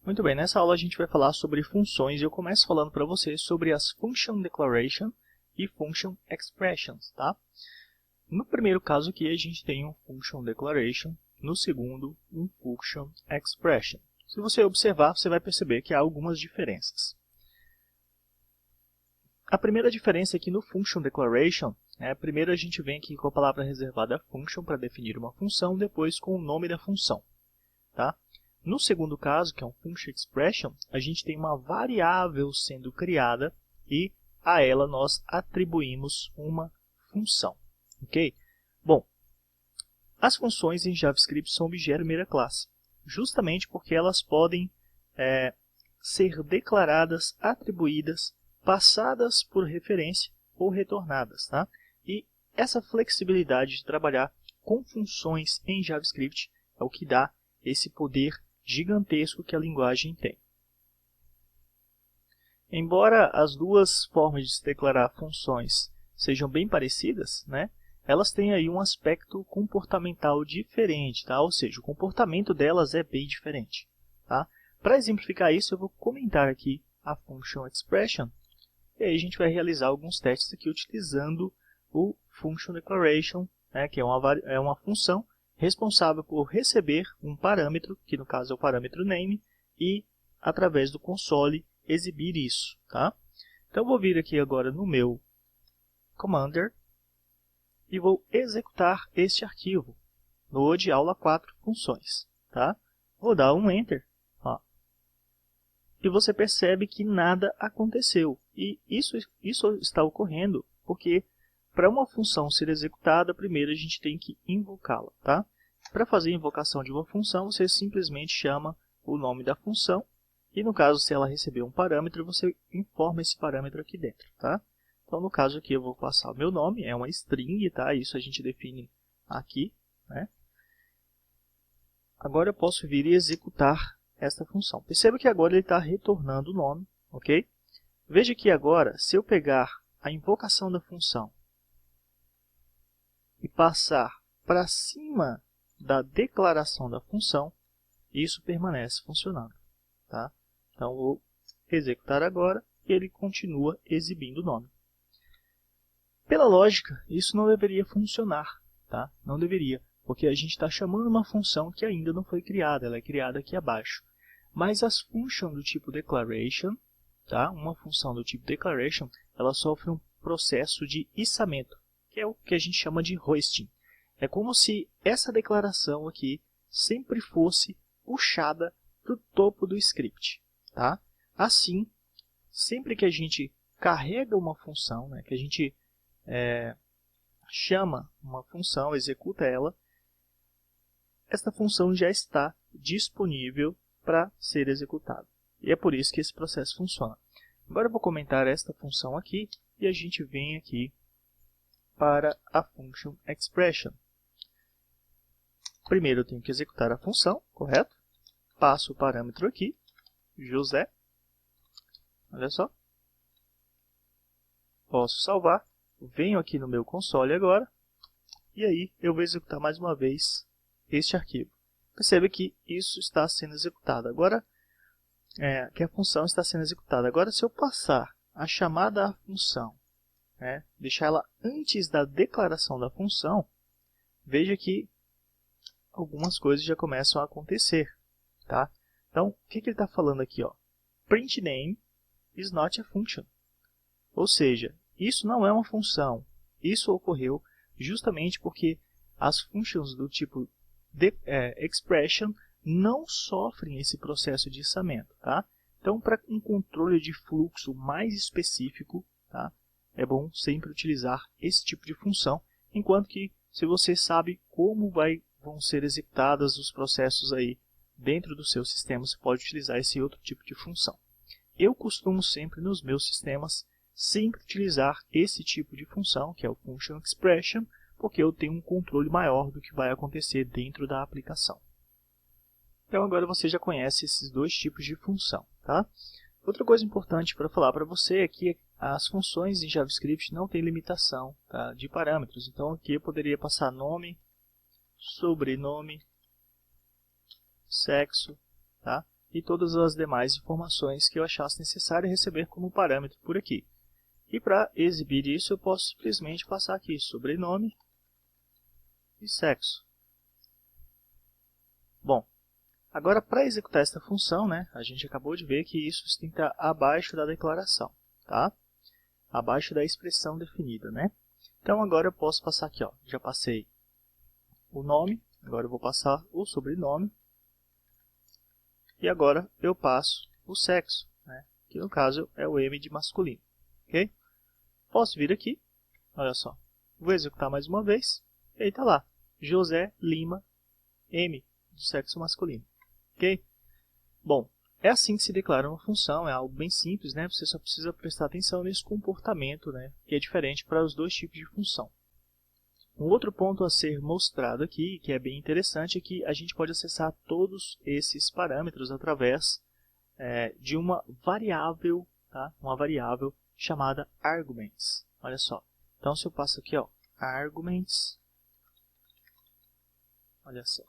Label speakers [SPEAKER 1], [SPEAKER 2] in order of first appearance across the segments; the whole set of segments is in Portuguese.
[SPEAKER 1] Muito bem, nessa aula a gente vai falar sobre funções e eu começo falando para você sobre as Function Declaration e Function Expressions, tá? No primeiro caso aqui a gente tem um Function Declaration, no segundo um Function Expression. Se você observar, você vai perceber que há algumas diferenças. A primeira diferença aqui no Function Declaration, primeiro a gente vem aqui com a palavra reservada function para definir uma função, depois com o nome da função, tá? No segundo caso, que é um Function Expression, a gente tem uma variável sendo criada e a ela nós atribuímos uma função. Ok? Bom, as funções em JavaScript são objetos de primeira classe, justamente porque elas podem ser declaradas, atribuídas, passadas por referência ou retornadas. Tá? E essa flexibilidade de trabalhar com funções em JavaScript é o que dá esse poder gigantesco que a linguagem tem. Embora as duas formas de se declarar funções sejam bem parecidas, elas têm aí um aspecto comportamental diferente, tá? Ou seja, o comportamento delas é bem diferente. Tá? Para exemplificar isso, eu vou comentar aqui a Function Expression, e aí a gente vai realizar alguns testes aqui utilizando o Function Declaration, que é uma função responsável por receber um parâmetro, que no caso é o parâmetro name, e através do console exibir isso. Tá? Então eu vou vir aqui agora no meu Commander e vou executar este arquivo, node aula 4 funções. Tá? Vou dar um Enter, e você percebe que nada aconteceu. E isso está ocorrendo porque para uma função ser executada, primeiro a gente tem que invocá-la. Tá? Para fazer a invocação de uma função, você simplesmente chama o nome da função. E no caso, se ela receber um parâmetro, você informa esse parâmetro aqui dentro. Tá? Então, no caso aqui, eu vou passar o meu nome, é uma string, tá? Isso a gente define aqui. Agora eu posso vir e executar esta função. Perceba que agora ele está retornando o nome. Ok? Veja que agora, se eu pegar a invocação da função e passar para cima da declaração da função, isso permanece funcionando. Tá? Então, vou executar agora e ele continua exibindo o nome. Pela lógica, isso não deveria funcionar. Tá? Não deveria, porque a gente está chamando uma função que ainda não foi criada, ela é criada aqui abaixo. Mas as funções do tipo declaration, tá? Uma função do tipo declaration, ela sofre um processo de içamento, que é o que a gente chama de hoisting. É como se essa declaração aqui sempre fosse puxada para o topo do script. Tá? Assim, sempre que a gente carrega uma função, que a gente chama uma função, executa ela, esta função já está disponível para ser executada. E é por isso que esse processo funciona. Agora eu vou comentar esta função aqui e a gente vem aqui para a Function Expression. Primeiro eu tenho que executar a função, correto? Passo o parâmetro aqui, José. Olha só. Posso salvar. Venho aqui no meu console agora. E aí eu vou executar mais uma vez este arquivo. Percebe que isso está sendo executado. Agora, que a função está sendo executada. Agora, se eu passar a chamada à função, deixar ela antes da declaração da função, veja que algumas coisas já começam a acontecer. Tá? Então, o que ele está falando aqui? Print name is not a function. Ou seja, isso não é uma função. Isso ocorreu justamente porque as funções do tipo expression não sofrem esse processo de içamento. Tá? Então, para um controle de fluxo mais específico, tá? É bom sempre utilizar esse tipo de função, enquanto que se você sabe como vão ser executados os processos aí dentro do seu sistema, você pode utilizar esse outro tipo de função. Eu costumo sempre nos meus sistemas sempre utilizar esse tipo de função, que é o Function Expression, porque eu tenho um controle maior do que vai acontecer dentro da aplicação. Então agora você já conhece esses dois tipos de função. Tá? Outra coisa importante para falar para você é que as funções em JavaScript não têm limitação, tá, de parâmetros. Então aqui eu poderia passar nome, sobrenome, sexo. Tá? e todas as demais informações que eu achasse necessário receber como parâmetro por aqui. E para exibir isso, eu posso simplesmente passar aqui sobrenome e sexo. Bom, agora para executar esta função, né, a gente acabou de ver que isso tem que estar abaixo da declaração, tá? Abaixo da expressão definida, né? Então agora eu posso passar aqui, ó, já passei o nome, agora eu vou passar o sobrenome, e agora eu passo o sexo, né, que no caso é o M de masculino, ok? Posso vir aqui, olha só, vou executar mais uma vez, e aí está lá, José Lima M, do sexo masculino, ok? Bom, é assim que se declara uma função, é algo bem simples, né? Você só precisa prestar atenção nesse comportamento, né, que é diferente para os dois tipos de função. Um outro ponto a ser mostrado aqui, que é bem interessante, é que a gente pode acessar todos esses parâmetros através de uma variável, tá? Uma variável chamada arguments. Olha só. Então, se eu passo aqui, ó, arguments, olha só.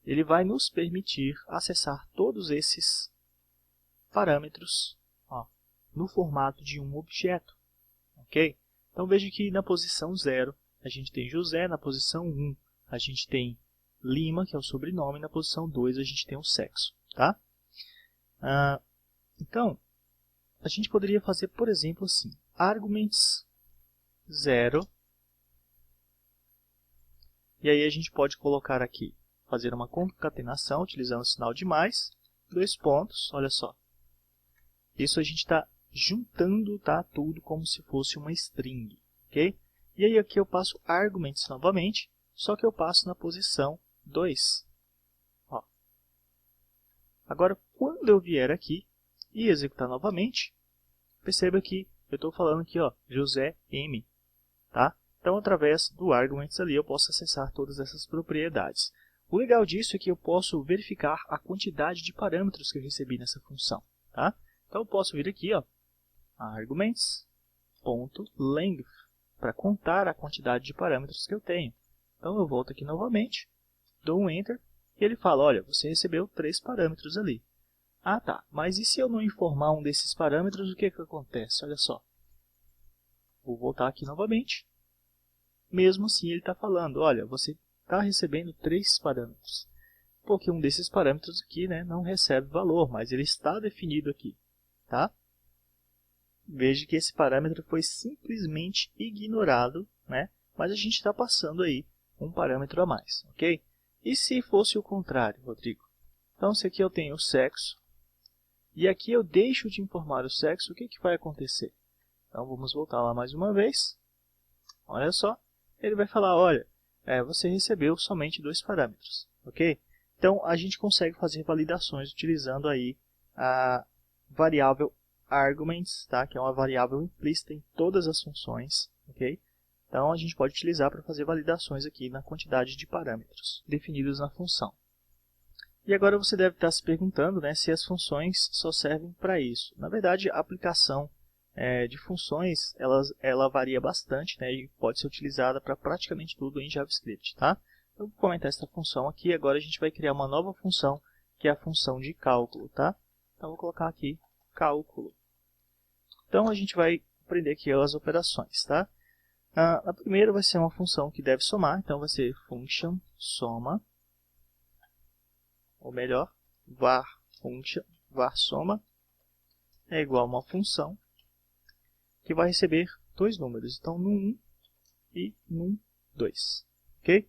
[SPEAKER 1] Ele vai nos permitir acessar todos esses parâmetros, ó, no formato de um objeto, ok? Então, veja que na posição 0, a gente tem José, na posição 1, a gente tem Lima, que é o sobrenome, e na posição 2, a gente tem o sexo, tá? Então, a gente poderia fazer, por exemplo, assim, arguments 0, e aí a gente pode colocar aqui, fazer uma concatenação, utilizando o sinal de mais, 2 pontos, olha só. Isso a gente está juntando, tá, tudo como se fosse uma string, ok? E aí aqui eu passo arguments novamente, só que eu passo na posição 2. Ó. Agora, quando eu vier aqui e executar novamente, perceba que eu estou falando aqui, ó, José M, tá? Então, através do arguments ali, eu posso acessar todas essas propriedades. O legal disso é que eu posso verificar a quantidade de parâmetros que eu recebi nessa função, tá? Então, eu posso vir aqui, ó, arguments.length, para contar a quantidade de parâmetros que eu tenho. Então, eu volto aqui novamente, dou um Enter, e ele fala, olha, você recebeu 3 parâmetros ali. Ah, tá, mas e se eu não informar um desses parâmetros, o que acontece? Olha só. Vou voltar aqui novamente. Mesmo assim, ele está falando, olha, você está recebendo 3 parâmetros. Porque um desses parâmetros aqui, né, não recebe valor, mas ele está definido aqui, tá? Veja que esse parâmetro foi simplesmente ignorado, né? Mas a gente está passando aí um parâmetro a mais, ok? E se fosse o contrário, Rodrigo? Então, se aqui eu tenho o sexo, e aqui eu deixo de informar o sexo, o que vai acontecer? Então, vamos voltar lá mais uma vez. Olha só, ele vai falar, olha, você recebeu somente 2 parâmetros, ok? Então, a gente consegue fazer validações utilizando aí a variável arguments, tá? Que é uma variável implícita em todas as funções, ok? Então, a gente pode utilizar para fazer validações aqui na quantidade de parâmetros definidos na função. E agora você deve estar se perguntando, né, se as funções só servem para isso. Na verdade, a aplicação de funções ela varia bastante, né, e pode ser utilizada para praticamente tudo em JavaScript, tá? Eu vou comentar essa função aqui, agora a gente vai criar uma nova função, que é a função de cálculo, tá? Então, eu vou colocar aqui cálculo. Então, a gente vai aprender aqui as operações, tá? A primeira vai ser uma função que deve somar, então vai ser function soma, ou melhor, var soma é igual a uma função que vai receber 2 números, então num1 e num2, ok?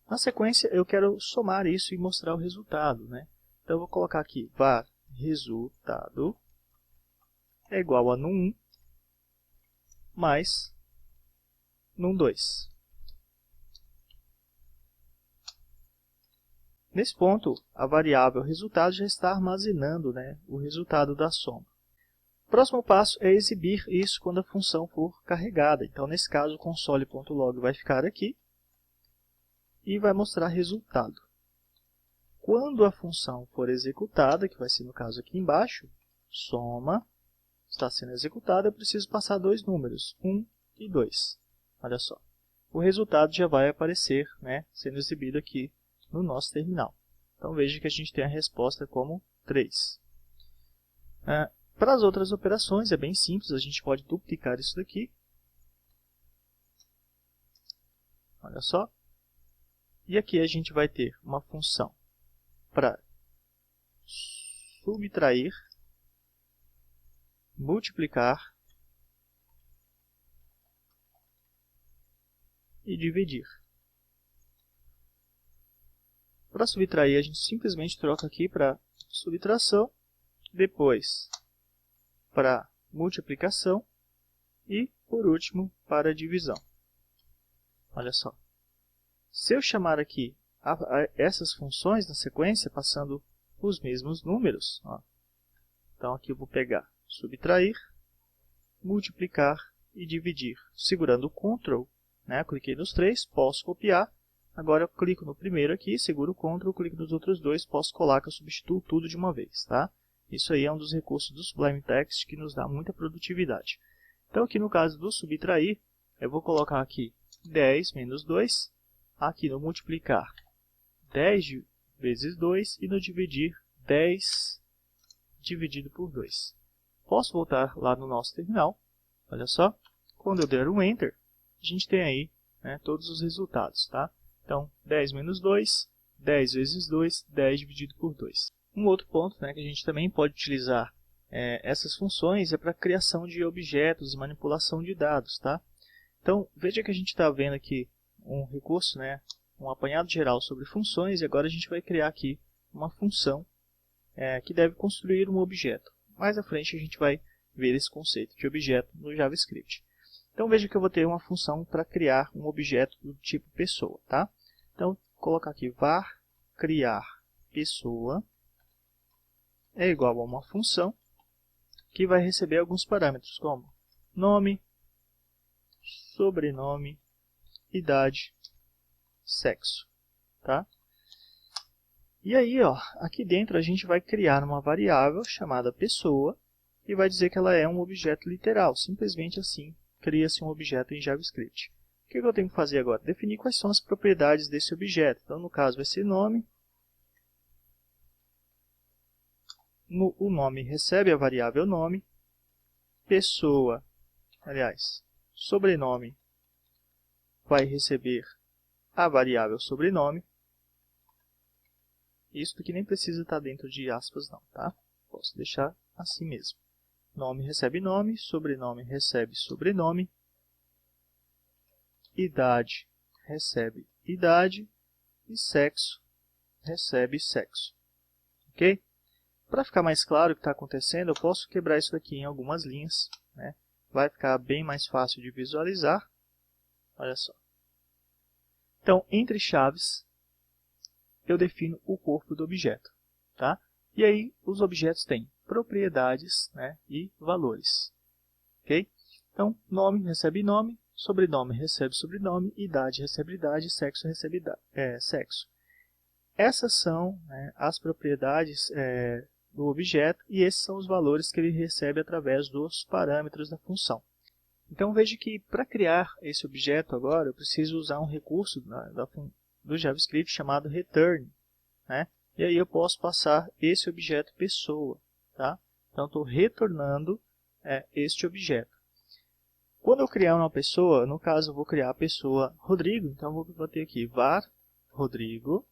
[SPEAKER 1] Na sequência, eu quero somar isso e mostrar o resultado, né? Então, eu vou colocar aqui var resultado é igual a num1 mais num2. Nesse ponto, a variável resultado já está armazenando, né, o resultado da soma. O próximo passo é exibir isso quando a função for carregada. Então, nesse caso, o console.log vai ficar aqui e vai mostrar resultado. Quando a função for executada, que vai ser no caso aqui embaixo, soma, está sendo executada, eu preciso passar 2 números, 1 e 2. Olha só. O resultado já vai aparecer, né, sendo exibido aqui no nosso terminal. Então, veja que a gente tem a resposta como 3. Para as outras operações é bem simples, a gente pode duplicar isso daqui. Olha só. E aqui a gente vai ter uma função para subtrair, multiplicar e dividir. Para subtrair, a gente simplesmente troca aqui para subtração, depois para multiplicação e, por último, para divisão. Olha só. Se eu chamar aqui essas funções na sequência, passando os mesmos números, ó. Então aqui eu vou pegar subtrair, multiplicar e dividir. Segurando o Ctrl, né, cliquei nos três, posso copiar. Agora eu clico no primeiro aqui, seguro o Ctrl, clico nos outros dois, posso colar que eu substituo tudo de uma vez. Tá? Isso aí é um dos recursos do Sublime Text que nos dá muita produtividade. Então aqui no caso do subtrair, eu vou colocar aqui 10 menos 2, aqui no multiplicar 10 vezes 2 e no dividir 10 dividido por 2. Posso voltar lá no nosso terminal, olha só, quando eu der um Enter, a gente tem aí, né, todos os resultados. Tá? Então 10 menos 2, 10 vezes 2, 10 dividido por 2. Um outro ponto, né, que a gente também pode utilizar essas funções é para a criação de objetos e manipulação de dados. Tá? Então veja que a gente está vendo aqui um recurso, né, um apanhado geral sobre funções, e agora a gente vai criar aqui uma função que deve construir um objeto. Mais à frente a gente vai ver esse conceito de objeto no JavaScript. Então veja que eu vou ter uma função para criar um objeto do tipo pessoa. Tá? Então vou colocar aqui var criar pessoa é igual a uma função que vai receber alguns parâmetros como nome, sobrenome, idade, sexo. Tá? E aí, ó, aqui dentro a gente vai criar uma variável chamada pessoa e vai dizer que ela é um objeto literal. Simplesmente assim, cria-se um objeto em JavaScript. O que eu tenho que fazer agora? Definir quais são as propriedades desse objeto. Então, no caso, vai ser nome. O nome recebe a variável nome. Pessoa, aliás, sobrenome, vai receber a variável sobrenome. Isso aqui nem precisa estar dentro de aspas não, tá? Posso deixar assim mesmo. Nome recebe nome, sobrenome recebe sobrenome, idade recebe idade e sexo recebe sexo. Ok? Para ficar mais claro o que está acontecendo, eu posso quebrar isso daqui em algumas linhas, né? Vai ficar bem mais fácil de visualizar. Olha só. Então, entre chaves, eu defino o corpo do objeto. Tá? E aí, os objetos têm propriedades, né, e valores. Okay? Então, nome recebe nome, sobrenome recebe sobrenome, idade recebe idade, sexo recebe sexo. Essas são, né, as propriedades do objeto e esses são os valores que ele recebe através dos parâmetros da função. Então veja que para criar esse objeto agora eu preciso usar um recurso do JavaScript chamado return, né? E aí eu posso passar esse objeto pessoa. Tá? Então estou retornando este objeto. Quando eu criar uma pessoa, no caso eu vou criar a pessoa Rodrigo, então eu vou bater aqui var Rodrigo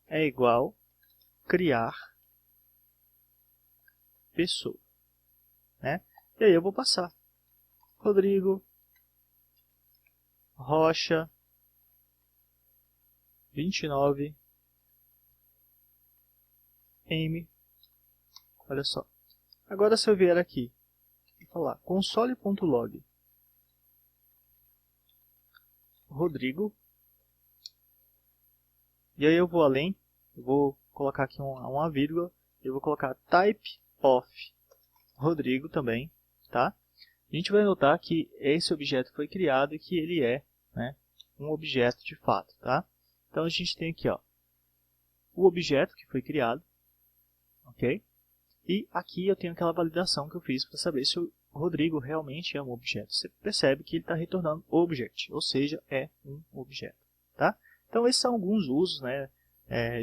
[SPEAKER 1] é igual criar pessoa, né? E aí eu vou passar Rodrigo Rocha 29 M. Olha só. Agora se eu vier aqui e falar console.log Rodrigo, e aí eu vou além, eu vou colocar aqui uma vírgula, eu vou colocar type of Rodrigo também, tá? A gente vai notar que esse objeto foi criado e que ele é, né, um objeto de fato, tá? Então a gente tem aqui, ó, o objeto que foi criado, ok? E aqui eu tenho aquela validação que eu fiz para saber se o Rodrigo realmente é um objeto. Você percebe que ele está retornando object, ou seja, é um objeto, tá? Então esses são alguns usos, né,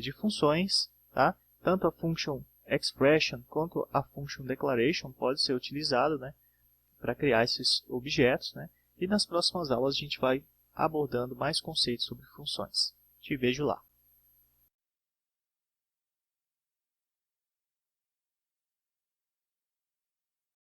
[SPEAKER 1] de funções, tá? tanto a function expression quanto a function declaration pode ser utilizado, né, para criar esses objetos, né, e nas próximas aulas a gente vai abordando mais conceitos sobre funções. Te vejo lá.